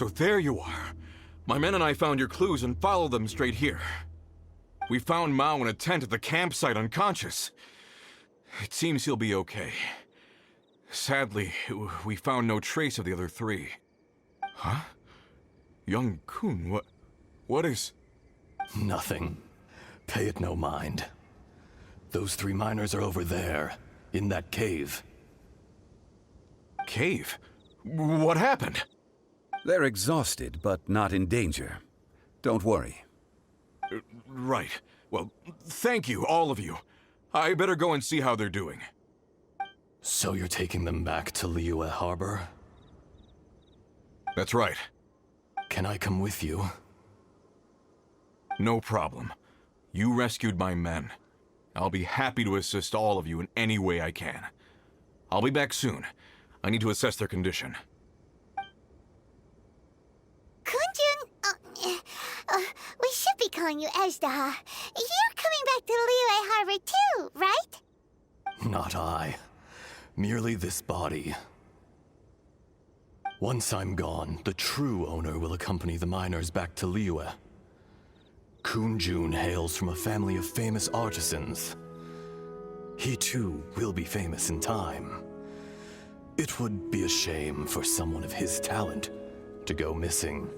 So there you are. My men and I found your clues and followed them straight here. We found Mao in a tent at the campsite unconscious. It seems he'll be okay. Sadly, we found no trace of the other three. Huh? Young Kun, what is... Nothing. Pay it no mind. Those 3 miners are over there, in that cave. Cave? What happened? They're exhausted, but not in danger. Don't worry. Right. Well, thank you, all of you. I better go and see how they're doing. So you're taking them back to Liyue Harbor? That's right. Can I come with you? No problem. You rescued my men. I'll be happy to assist all of you in any way I can. I'll be back soon. I need to assess their condition. Kunjun, we should be calling you Ezdaha. You're coming back to Liyue Harbor too, right? Not I. Merely this body. Once I'm gone, the true owner will accompany the miners back to Liyue. Kunjun hails from a family of famous artisans. He too will be famous in time. It would be a shame for someone of his talent to go missing.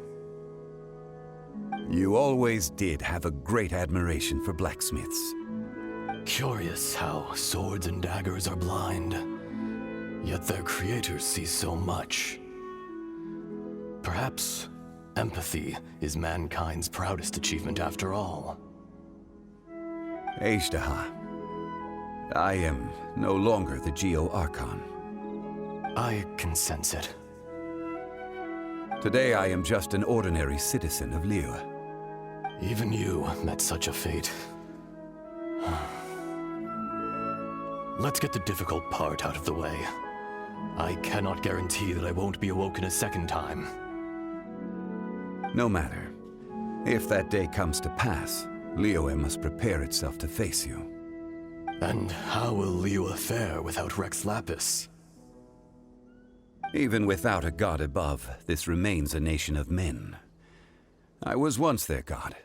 You always did have a great admiration for blacksmiths. Curious how swords and daggers are blind, yet their creators see so much. Perhaps empathy is mankind's proudest achievement after all. Ezdaha, I am no longer the Geo-Archon. I can sense it. Today I am just an ordinary citizen of Liyue. Even you met such a fate. Let's get the difficult part out of the way. I cannot guarantee that I won't be awoken a second time. No matter. If that day comes to pass, Liyue must prepare itself to face you. And how will Liyue fare without Rex Lapis? Even without a god above, this remains a nation of men. I was once their god.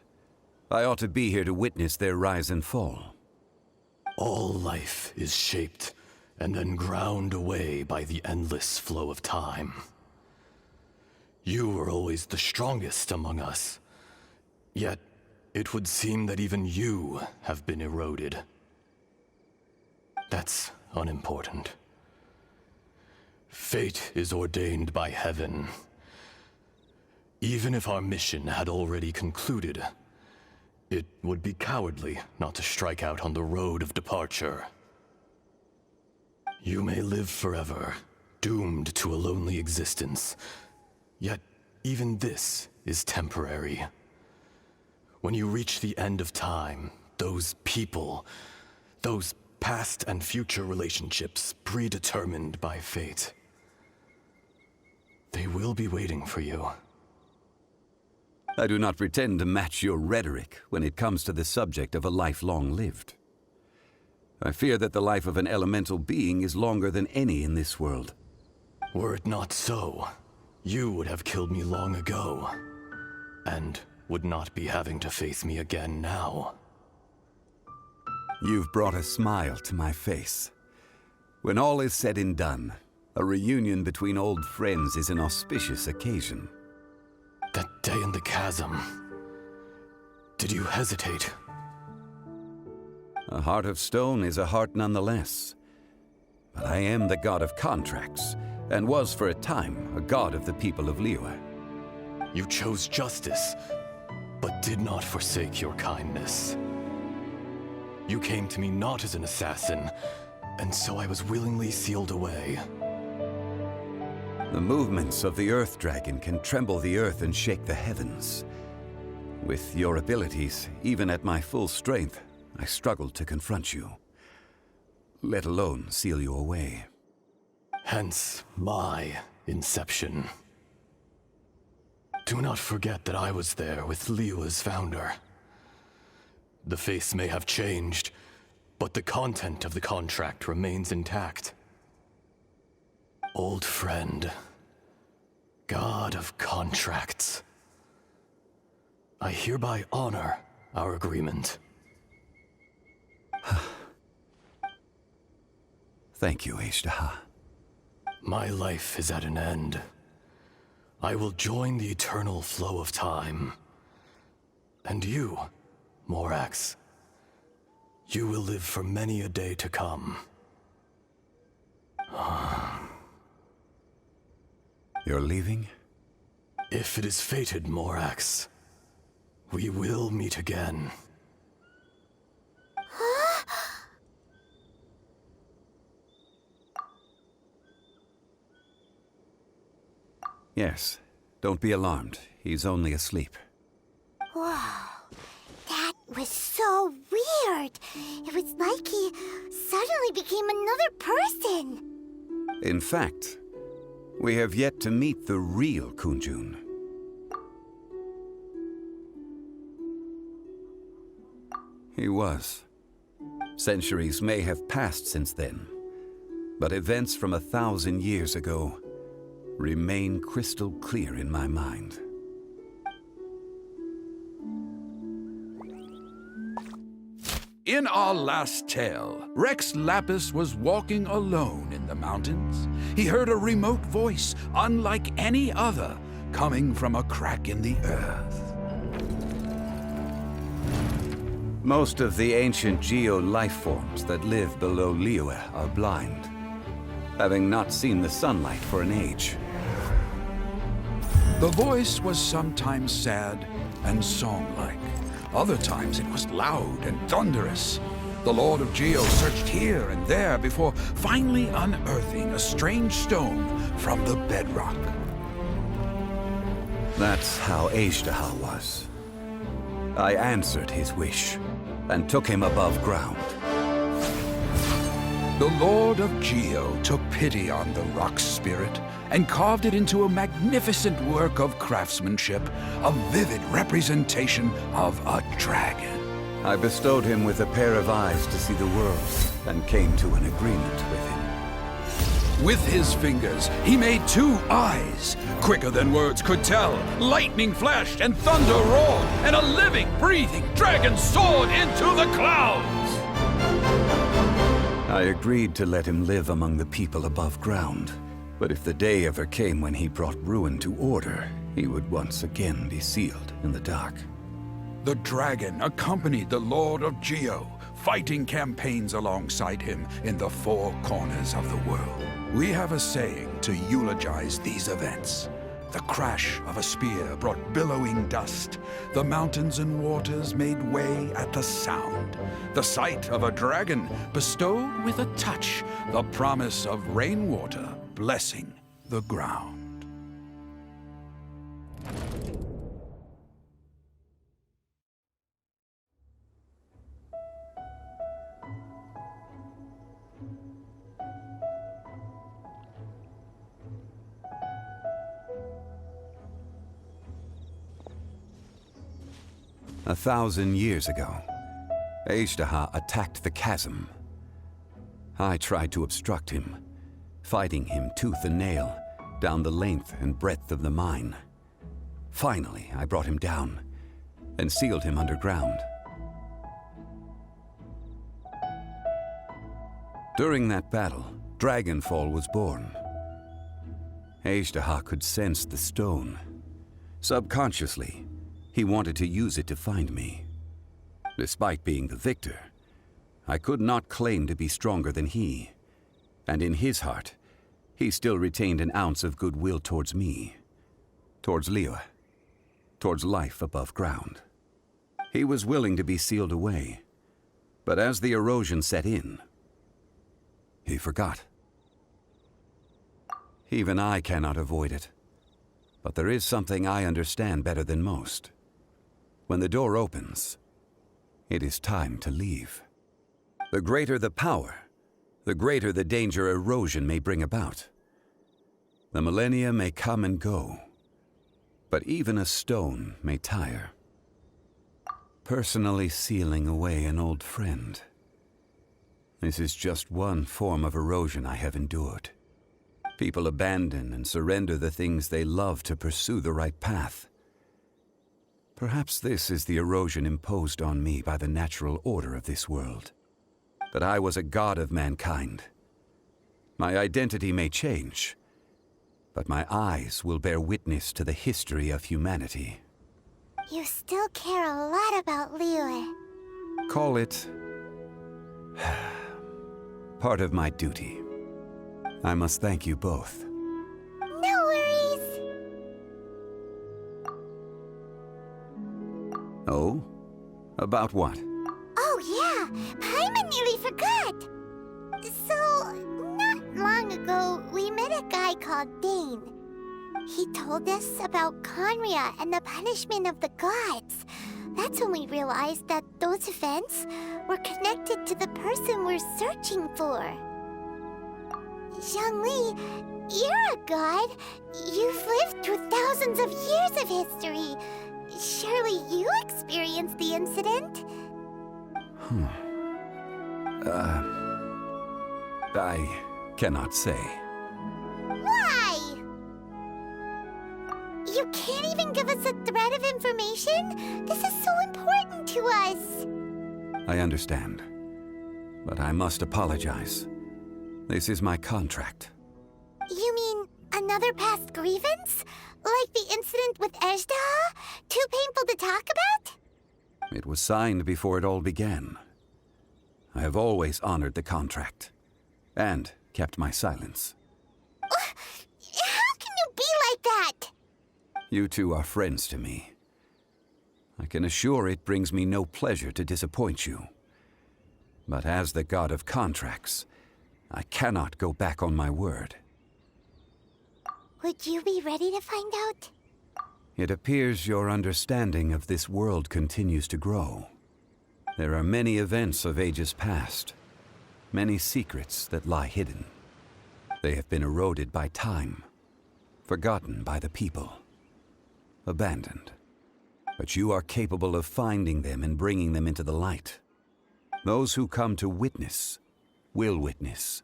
I ought to be here to witness their rise and fall. All life is shaped and then ground away by the endless flow of time. You were always the strongest among us. Yet, it would seem that even you have been eroded. That's unimportant. Fate is ordained by heaven. Even if our mission had already concluded, it would be cowardly not to strike out on the road of departure. You may live forever, doomed to a lonely existence. Yet, even this is temporary. When you reach the end of time, those people, those past and future relationships predetermined by fate, they will be waiting for you. I do not pretend to match your rhetoric when it comes to the subject of a life long lived. I fear that the life of an elemental being is longer than any in this world. Were it not so, you would have killed me long ago, and would not be having to face me again now. You've brought a smile to my face. When all is said and done, a reunion between old friends is an auspicious occasion. That day in the chasm, did you hesitate? A heart of stone is a heart nonetheless. But I am the god of contracts, and was for a time a god of the people of Liyue. You chose justice, but did not forsake your kindness. You came to me not as an assassin, and so I was willingly sealed away. The movements of the Earth Dragon can tremble the earth and shake the heavens. With your abilities, even at my full strength, I struggled to confront you, let alone seal you away. Hence my inception. Do not forget that I was there with Liyue's founder. The face may have changed, but the content of the contract remains intact. Old friend, God of contracts. I hereby honor our agreement. Thank you, Ashtaha. My life is at an end. I will join the eternal flow of time. And you, Morax, you will live for many a day to come. You're leaving? If it is fated, Morax, we will meet again. Yes. Don't be alarmed. He's only asleep. Wow, that was so weird. It was like he suddenly became another person. In fact, we have yet to meet the real Kunjun. He was. Centuries may have passed since then, but events from 1,000 years ago remain crystal clear in my mind. In our last tale, Rex Lapis was walking alone in the mountains. He heard a remote voice, unlike any other, coming from a crack in the earth. Most of the ancient geo-life forms that live below Liyue are blind, having not seen the sunlight for an age. The voice was sometimes sad and song-like. Other times it was loud and thunderous. The Lord of Geo searched here and there before finally unearthing a strange stone from the bedrock. That's how Ashtaha was. I answered his wish and took him above ground. The Lord of Geo took pity on the rock spirit and carved it into a magnificent work of craftsmanship, a vivid representation of a dragon. I bestowed him with a pair of eyes to see the world and came to an agreement with him. With his fingers, he made 2 eyes. Quicker than words could tell, lightning flashed and thunder roared, and a living, breathing dragon soared into the clouds. I agreed to let him live among the people above ground. But if the day ever came when he brought ruin to order, he would once again be sealed in the dark. The dragon accompanied the Lord of Geo, fighting campaigns alongside him in the 4 corners of the world. We have a saying to eulogize these events. The crash of a spear brought billowing dust. The mountains and waters made way at the sound. The sight of a dragon bestowed with a touch the promise of rainwater blessing the ground. A 1,000 years ago, Ashtaha attacked the chasm. I tried to obstruct him, fighting him tooth and nail down the length and breadth of the mine. Finally, I brought him down and sealed him underground. During that battle, Dragonfall was born. Ashtaha could sense the stone. Subconsciously, he wanted to use it to find me. Despite being the victor, I could not claim to be stronger than he. And in his heart, he still retained an ounce of goodwill towards me, towards Liyue, towards life above ground. He was willing to be sealed away, but as the erosion set in, he forgot. Even I cannot avoid it, but there is something I understand better than most. When the door opens, it is time to leave. The greater the power, the greater the danger erosion may bring about. The millennia may come and go, but even a stone may tire. Personally sealing away an old friend. This is just one form of erosion I have endured. People abandon and surrender the things they love to pursue the right path. Perhaps this is the erosion imposed on me by the natural order of this world. But I was a god of mankind. My identity may change, but my eyes will bear witness to the history of humanity. You still care a lot about Liyue. Call it part of my duty. I must thank you both. No worries. Oh? About what? Oh yeah, Paimon nearly forgot. So, not long ago, we met a guy called Dane. He told us about Conria and the punishment of the gods. That's when we realized that those events were connected to the person we're searching for. Zhongli, you're a god. You've lived through thousands of years of history. Surely you experienced the incident? I cannot say. Why? You can't even give us a thread of information? This is so important to us. I understand. But I must apologize. This is my contract. You mean another past grievance? Like the incident with Ejdah? Too painful to talk about? It was signed before it all began. I have always honored the contract. And kept my silence. How can you be like that? You two are friends to me. I can assure it brings me no pleasure to disappoint you. But as the god of contracts, I cannot go back on my word. Would you be ready to find out? It appears your understanding of this world continues to grow. There are many events of ages past, many secrets that lie hidden. They have been eroded by time, forgotten by the people, abandoned. But you are capable of finding them and bringing them into the light. Those who come to witness will witness.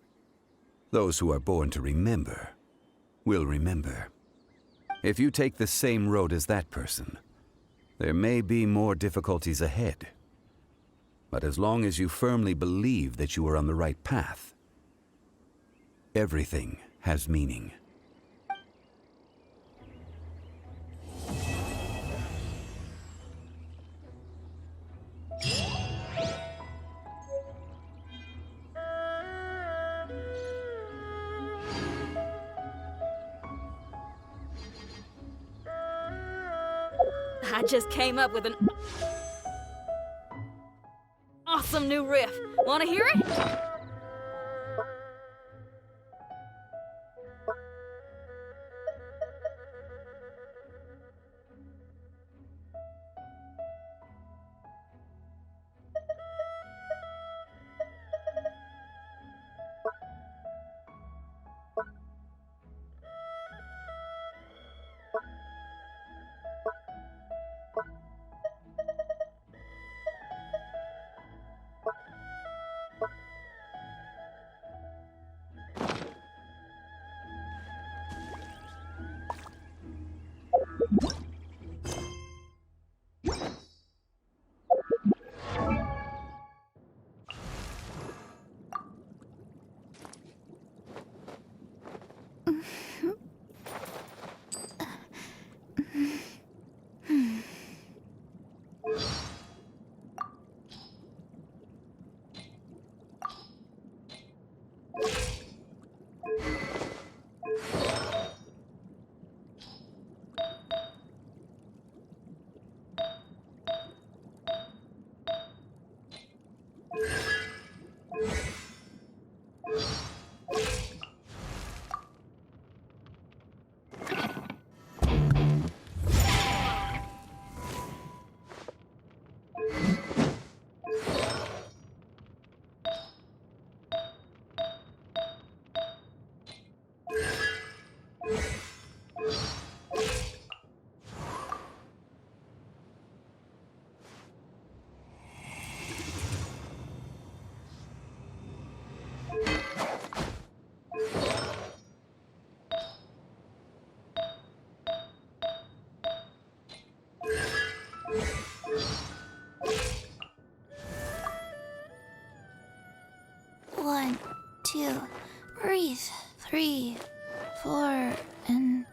Those who are born to remember will remember. If you take the same road as that person, there may be more difficulties ahead. But as long as you firmly believe that you are on the right path, everything has meaning. I just came up with an awesome new riff. Wanna hear it? 2. Breathe. 3, 4, and...